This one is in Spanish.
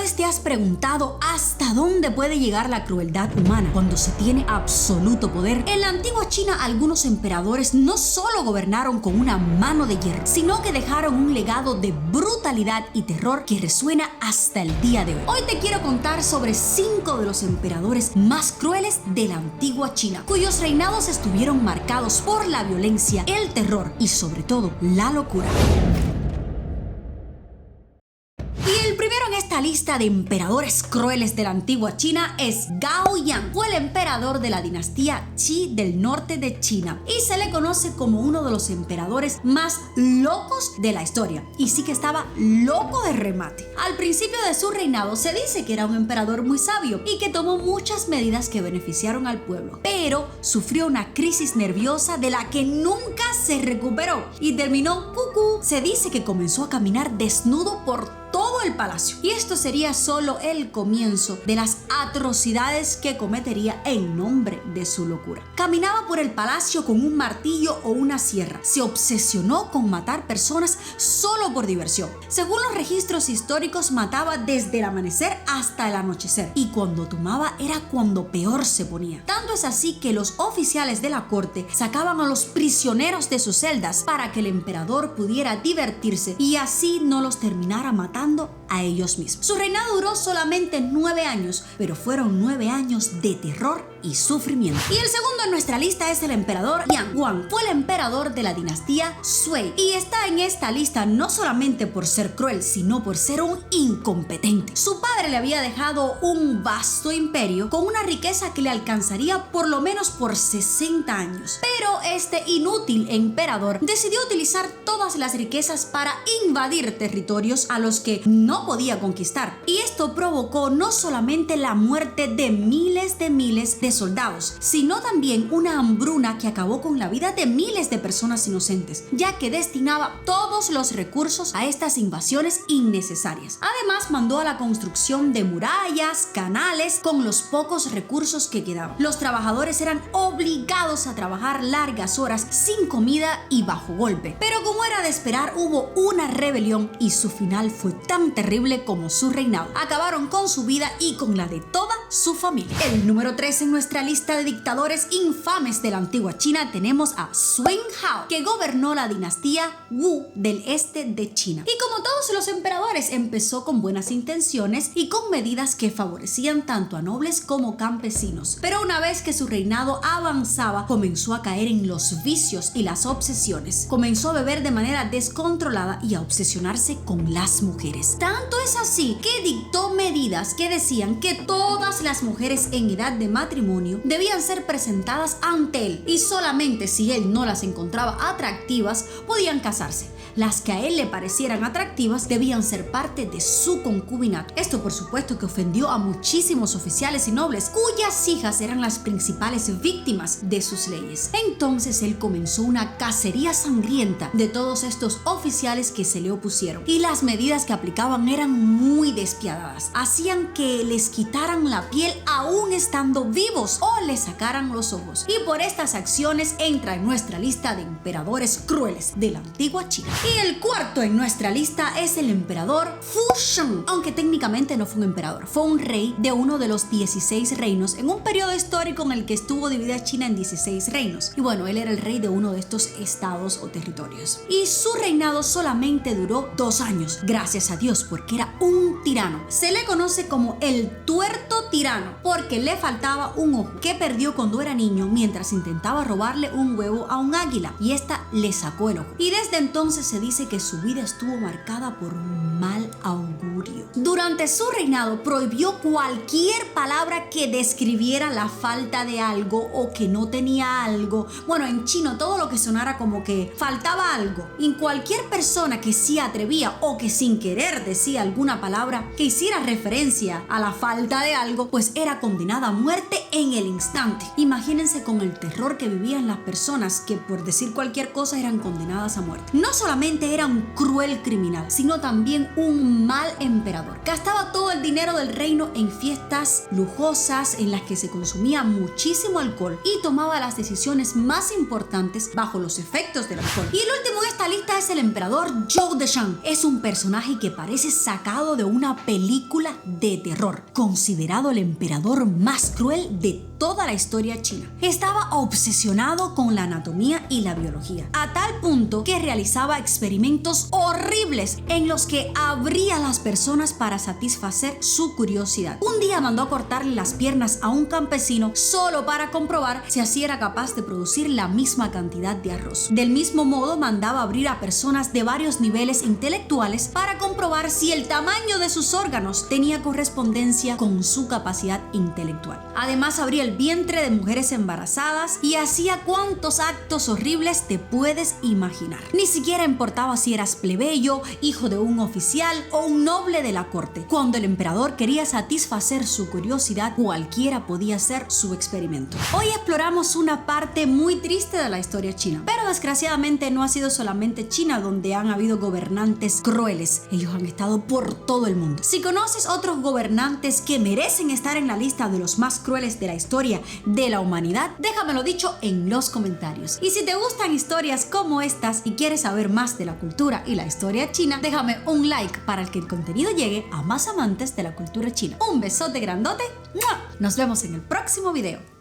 vez te has preguntado hasta dónde puede llegar la crueldad humana cuando se tiene absoluto poder? En la antigua China, algunos emperadores no solo gobernaron con una mano de hierro, sino que dejaron un legado de brutalidad y terror que resuena hasta el día de hoy. Hoy te quiero contar sobre 5 de los emperadores más crueles de la antigua China, cuyos reinados estuvieron marcados por la violencia, el terror y sobre todo la locura. Y el primero en esta lista de emperadores crueles de la antigua China es Gao Yang. Fue el emperador de la dinastía Qi del norte de China y se le conoce como uno de los emperadores más locos de la historia. Y sí que estaba loco de remate. Al principio de su reinado se dice que era un emperador muy sabio y que tomó muchas medidas que beneficiaron al pueblo, pero sufrió una crisis nerviosa de la que nunca se recuperó y terminó cucú. Se dice que comenzó a caminar desnudo por todo el palacio. Y esto sería solo el comienzo de las atrocidades que cometería en nombre de su locura. Caminaba por el palacio con un martillo o una sierra. Se obsesionó con matar personas solo por diversión. Según los registros históricos, mataba desde el amanecer hasta el anochecer. Y cuando tomaba era cuando peor se ponía. Tanto es así que los oficiales de la corte sacaban a los prisioneros de sus celdas para que el emperador pudiera divertirse y así no los terminara matando a ellos mismos. Su reinado duró solamente 9 años, pero fueron 9 años de terror y sufrimiento. Y el segundo en nuestra lista es el emperador Yang Guang. Fue el emperador de la dinastía Sui y está en esta lista no solamente por ser cruel, sino por ser un incompetente. Su padre le había dejado un vasto imperio con una riqueza que le alcanzaría por lo menos por 60 años. Pero este inútil emperador decidió utilizar todas las riquezas para invadir territorios a los que no podía conquistar. Y esto provocó no solamente la muerte de miles de soldados, sino también una hambruna que acabó con la vida de miles de personas inocentes, ya que destinaba todos los recursos a estas invasiones innecesarias. Además, mandó a la construcción de murallas, canales, con los pocos recursos que quedaban. Los trabajadores eran obligados a trabajar largas horas sin comida y bajo golpe. Pero como era de esperar, hubo una rebelión y su final fue tan terrible como su reinado. Acabaron con su vida y con la de toda su familia. El número 3 en nuestra lista de dictadores infames de la antigua China tenemos a Sun Hao, que gobernó la dinastía Wu del este de China. Y como todos los emperadores, empezó con buenas intenciones y con medidas que favorecían tanto a nobles como campesinos. Pero una vez que su reinado avanzaba, comenzó a caer en los vicios y las obsesiones. Comenzó a beber de manera descontrolada y a obsesionarse con las mujeres. Tanto es así que dictó medidas que decían que todas las mujeres en edad de matrimonio debían ser presentadas ante él y solamente si él no las encontraba atractivas podían casarse. Las que a él le parecieran atractivas debían ser parte de su concubinato. Esto por supuesto que ofendió a muchísimos oficiales y nobles cuyas hijas eran las principales víctimas de sus leyes. Entonces él comenzó una cacería sangrienta de todos estos oficiales que se le opusieron y las medidas que aplicaban eran muy despiadadas. Hacían que les quitaran la piel aún estando vivos o les sacaran los ojos. Y por estas acciones entra en nuestra lista de emperadores crueles de la antigua China. Y el cuarto en nuestra lista es el emperador Fu Sheng, aunque técnicamente no fue un emperador, fue un rey de uno de los 16 reinos en un periodo histórico en el que estuvo dividida China en 16 reinos. Y bueno, él era el rey de uno de estos estados o territorios. Y su reinado solamente duró 2 años, gracias a Dios, porque era un tirano. Se le conoce como el tuerto tirano porque le faltaba un ojo que perdió cuando era niño mientras intentaba robarle un huevo a un águila y esta le sacó el ojo. Y desde entonces se dice que su vida estuvo marcada por un mal augurio. Durante su reinado prohibió cualquier palabra que describiera la falta de algo o que no tenía algo. Bueno, en chino todo lo que sonara como que faltaba algo. Y cualquier persona que se atrevía o que sin querer decía alguna palabra que hiciera referencia a la falta de algo, pues era condenada a muerte en el instante. Imagínense con el terror que vivían las personas que por decir cualquier cosa eran condenadas a muerte. No solamente solamente era un cruel criminal, sino también un mal emperador. Gastaba todo el dinero del reino en fiestas lujosas en las que se consumía muchísimo alcohol y tomaba las decisiones más importantes bajo los efectos del alcohol. Y el último en esta lista es el emperador Zhou Deschang. Es un personaje que parece sacado de una película de terror, considerado el emperador más cruel de toda la historia china. Estaba obsesionado con la anatomía y la biología, a tal punto que realizaba experimentos horribles en los que abría a las personas para satisfacer su curiosidad. Un día mandó a cortarle las piernas a un campesino solo para comprobar si así era capaz de producir la misma cantidad de arroz. Del mismo modo, mandaba abrir a personas de varios niveles intelectuales para comprobar si el tamaño de sus órganos tenía correspondencia con su capacidad intelectual. Además, abría el vientre de mujeres embarazadas y hacía cuantos actos horribles te puedes imaginar. Ni siquiera importaba si eras plebeyo, hijo de un oficial o un noble de la corte. Cuando el emperador quería satisfacer su curiosidad, cualquiera podía hacer su experimento. Hoy exploramos una parte muy triste de la historia china, pero desgraciadamente no ha sido solamente China donde han habido gobernantes crueles. Ellos han estado por todo el mundo. Si conoces otros gobernantes que merecen estar en la lista de los más crueles de la historia de la humanidad, déjamelo dicho en los comentarios. Y si te gustan historias como estas y quieres saber más de la cultura y la historia china, déjame un like para que el contenido llegue a más amantes de la cultura china. Un besote grandote. ¡Mua! Nos vemos en el próximo video.